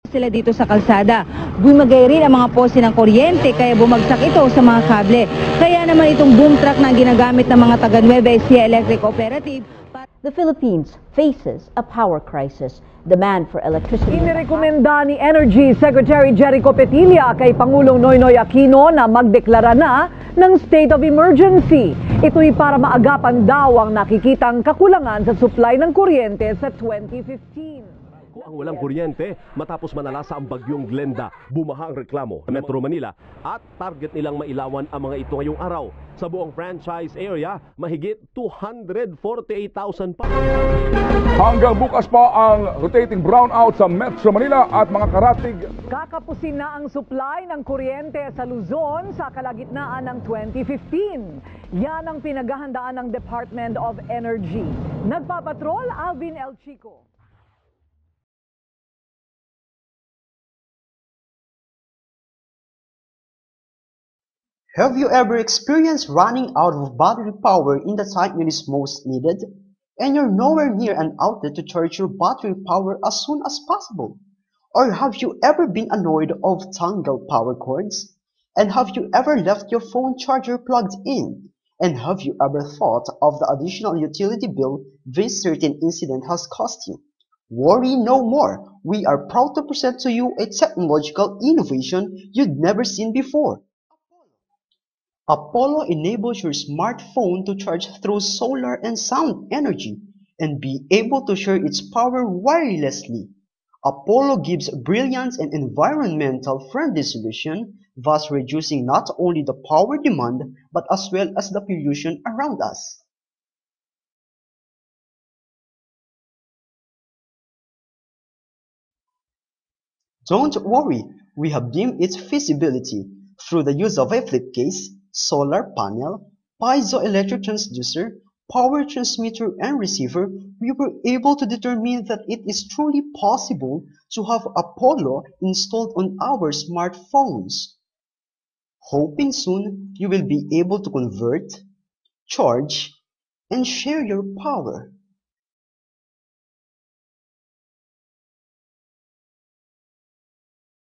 sila dito sa kalsada. Bumagay rin ang mga pose ng kuryente kaya bumagsak ito sa mga kable. Kaya naman itong boom truck na ginagamit ng mga taga Nueva Ecija Electric Cooperative. The Philippines faces a power crisis. Demand for electricity. Inirekomenda ni Energy Secretary Jericho Petilla kay Pangulong Noynoy Aquino na magdeklara na ng state of emergency. Ito'y para maagapan daw ang nakikitang kakulangan sa supply ng kuryente sa 2015. Ang walang kuryente matapos manalasa ang bagyong Glenda, bumaha ang reklamo sa Metro Manila at target nilang mailawan ang mga ito ngayong araw. Sa buong franchise area, mahigit 248,000 pa. Hanggang bukas pa ang rotating brownout sa Metro Manila at mga karatig. Kakapusin na ang supply ng kuryente sa Luzon sa kalagitnaan ng 2015. Yan ang pinaghahandaan ng Department of Energy. Nagpapatrol, Alvin El Chico. Have you ever experienced running out of battery power in the time it is most needed? And you're nowhere near an outlet to charge your battery power as soon as possible? Or have you ever been annoyed of tangled power cords? And have you ever left your phone charger plugged in? And have you ever thought of the additional utility bill this certain incident has cost you? Worry no more. We are proud to present to you a technological innovation you'd never seen before. Apollo enables your smartphone to charge through solar and sound energy and be able to share its power wirelessly. Apollo gives brilliance and environmental-friendly solution, thus reducing not only the power demand but as well as the pollution around us. Don't worry, we have deemed its feasibility through the use of a flip case, solar panel, piezoelectric transducer, power transmitter and receiver. We were able to determine that it is truly possible to have Apollo installed on our smartphones. Hoping soon you will be able to convert, charge, and share your power.